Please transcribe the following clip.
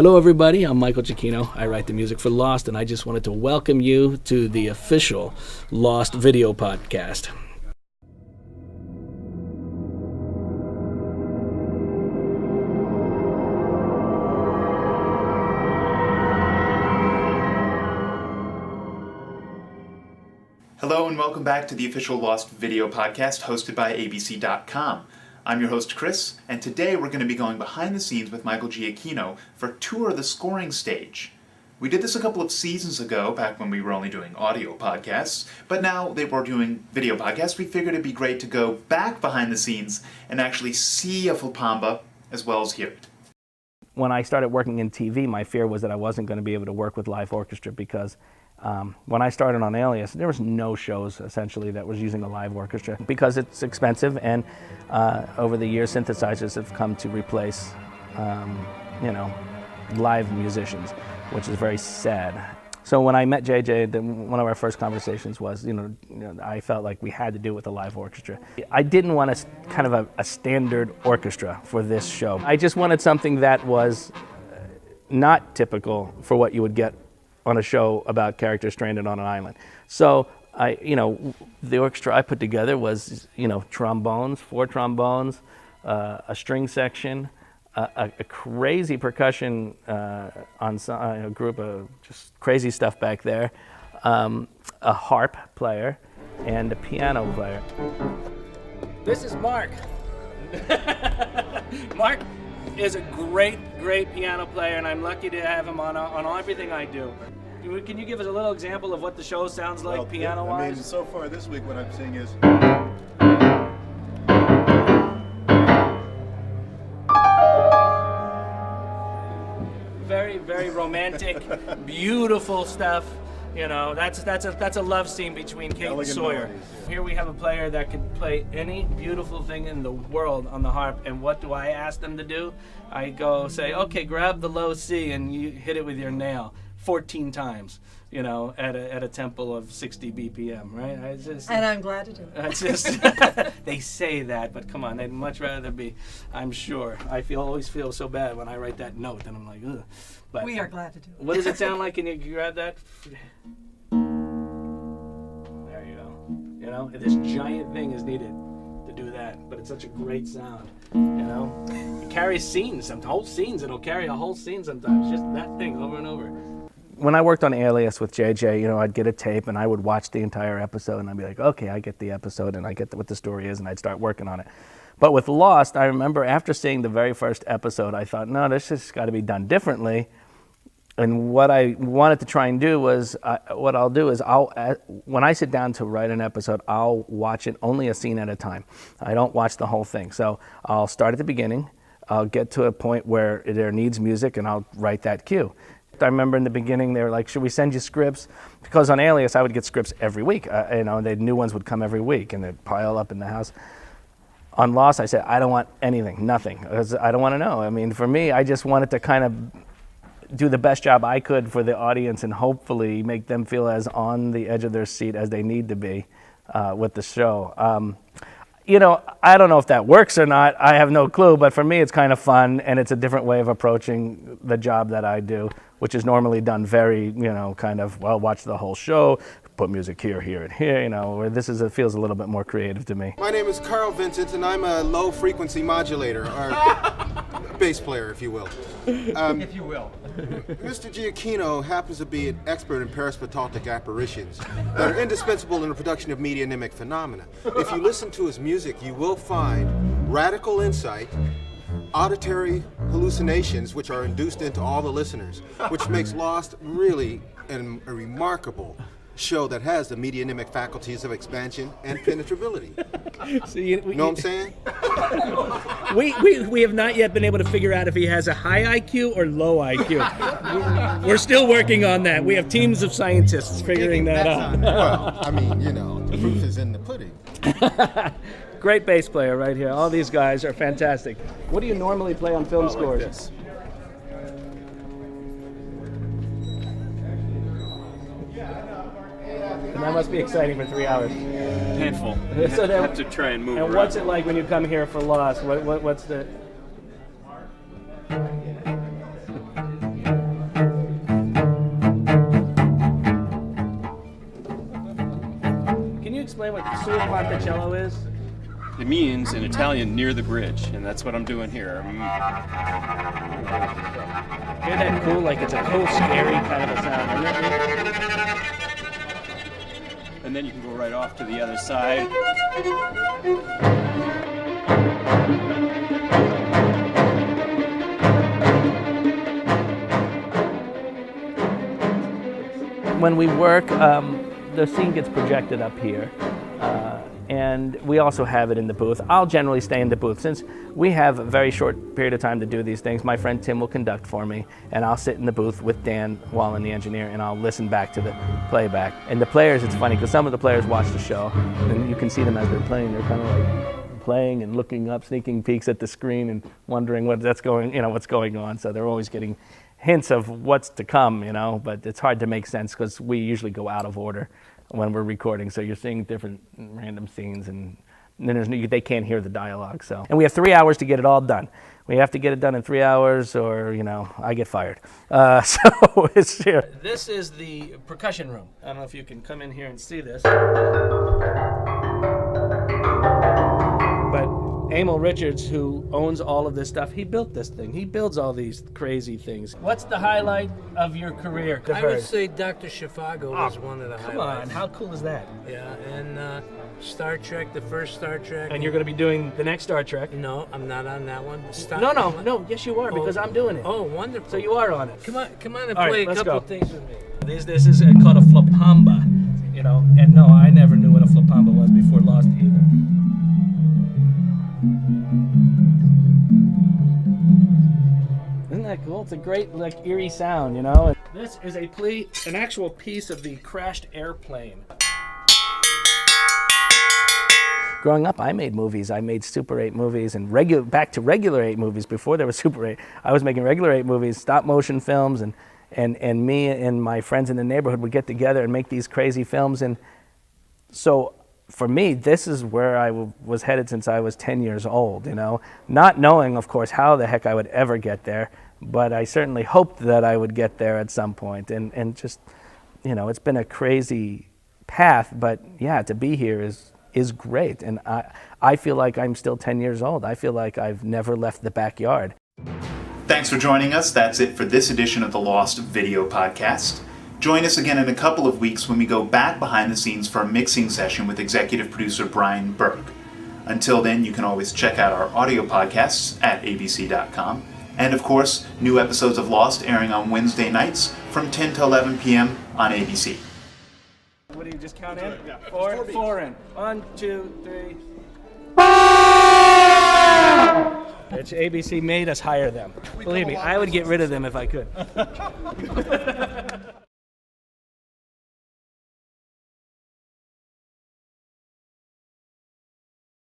Hello everybody, I'm Michael Giacchino. I write the music for Lost, and I just wanted to welcome you to the official Lost video podcast. Hello and welcome back to the official Lost video podcast hosted by ABC.com. I'm your host Chris, and today we're going to be going behind the scenes with Michael Giacchino for Tour the Scoring Stage. We did this a couple of seasons ago, back when we were only doing audio podcasts, but now that we're doing video podcasts, we figured it'd be great to go back behind the scenes and actually see a Fulpamba as well as hear it. When I started working in TV, my fear was that I wasn't going to be able to work with live orchestra because when I started on Alias, there was no shows essentially that was using a live orchestra because it's expensive, and over the years synthesizers have come to replace live musicians, which is very sad. So when I met JJ, one of our first conversations was, I felt like we had to do it with a live orchestra. I didn't want a standard orchestra for this show. I just wanted something that was not typical for what you would get on a show about characters stranded on an island. So the orchestra I put together was, trombones, 4 trombones, a string section, a crazy percussion a group of just crazy stuff back there, a harp player, and a piano player. This is Mark. Mark is a great piano player, and I'm lucky to have him on everything I do. Can you give us a little example of what the show sounds like piano-wise? I mean, so far this week what I'm seeing is... Very, very romantic, beautiful stuff. That's a love scene between Kate and Sawyer. Here we have a player that can play any beautiful thing in the world on the harp, and what do I ask them to do? I go say, okay, grab the low C and you hit it with your nail 14 times, at a tempo of 60 BPM, right? And I'm glad to do it. It's just, they say that, but come on, they'd much rather be, I'm sure. I always feel so bad when I write that note, and I'm like, ugh. But we are glad to do it. What does it sound like? Can you grab that? There you go. This giant thing is needed to do that, but it's such a great sound. It carries scenes, whole scenes. It'll carry a whole scene sometimes. Just that thing over and over. When I worked on Alias with JJ, I'd get a tape and I would watch the entire episode and I'd be like, okay, I get the episode and I get what the story is, and I'd start working on it. But with Lost, I remember after seeing the very first episode, I thought, no, this has got to be done differently. And what I wanted to try and do was, what I'll do is when I sit down to write an episode, I'll watch it only a scene at a time. I don't watch the whole thing. So I'll start at the beginning, I'll get to a point where there needs music, and I'll write that cue. I remember in the beginning they were like, should we send you scripts? Because on Alias I would get scripts every week, new ones would come every week and they'd pile up in the house. On Lost I said, I don't want anything, nothing, because I don't want to know. I mean, for me, I just wanted to kind of do the best job I could for the audience and hopefully make them feel as on the edge of their seat as they need to be with the show. I don't know if that works or not. I have no clue, but for me it's kind of fun, and it's a different way of approaching the job that I do, which is normally done very, watch the whole show, put music here, and here, where this feels a little bit more creative to me. My name is Carl Vincent, and I'm a low-frequency modulator, or bass player, if you will. If you will. Mr. Giacchino happens to be an expert in paraspatultic apparitions that are indispensable in the production of medianimic phenomena. If you listen to his music, you will find radical insight, auditory hallucinations which are induced into all the listeners, which makes Lost really a remarkable show that has the medianimic faculties of expansion and penetrability. Know what I'm saying? We have not yet been able to figure out if he has a high IQ or low IQ. We're still working on that. We have teams of scientists figuring that out. Well, the proof is in the pudding. Great bass player right here. All these guys are fantastic. What do you normally play on film scores? Like this. And that must be exciting for 3 hours. Painful. So I have to try and move and around. what's it like when you come here for Lost? What's the... the cello is? It means in Italian near the bridge, and that's what I'm doing here. Hear that cool, like it's a cool, scary kind of a sound, isn't it? And then you can go right off to the other side. When we work, the scene gets projected up here, and we also have it in the booth. I'll generally stay in the booth. Since we have a very short period of time to do these things, my friend Tim will conduct for me, and I'll sit in the booth with Dan Wallen, the engineer, and I'll listen back to the playback. And the players, it's funny, because some of the players watch the show, and you can see them as they're playing. They're kind of like playing and looking up, sneaking peeks at the screen and wondering what's going on. So they're always getting hints of what's to come, but it's hard to make sense because we usually go out of order when we're recording. So you're seeing different random scenes, and then they can't hear the dialogue. So, and we have 3 hours to get it all done. We have to get it done in 3 hours, or I get fired. So it's here. This is the percussion room. I don't know if you can come in here and see this. But Emil Richards, who owns all of this stuff, he built this thing. He builds all these crazy things. What's the highlight of your career? I would say Dr. Zhivago was one of the Come highlights. on, how cool is that? Yeah, and Star Trek, the first Star Trek. And you're going to be doing the next Star Trek. No, I'm not on that one. No, yes you are, because I'm doing it. Oh, wonderful. So you are on it. Come on and All right, play a let's couple go. things with me. This is called a flapamba, and no, I never knew what a flapamba was before Lost either. Isn't that cool? It's a great, eerie sound, And this is an actual piece of the crashed airplane. Growing up, I made movies. I made Super 8 movies and back to regular 8 movies before there was Super 8. I was making regular 8 movies, stop motion films, and me and my friends in the neighborhood would get together and make these crazy films. And so for me, this is where I was headed since I was 10 years old, Not knowing, of course, how the heck I would ever get there, but I certainly hoped that I would get there at some point. And just, it's been a crazy path, but yeah, to be here is great. And I feel like I'm still 10 years old. I feel like I've never left the backyard. Thanks for joining us. That's it for this edition of the Lost Video Podcast. Join us again in a couple of weeks when we go back behind the scenes for a mixing session with executive producer Brian Burke. Until then, you can always check out our audio podcasts at abc.com. And of course, new episodes of Lost airing on Wednesday nights from 10 to 11 p.m. on ABC. What do you just count in? Yeah. Four in. 1, 2, 3. It's ABC made us hire them. Believe me, I would get rid of them if I could.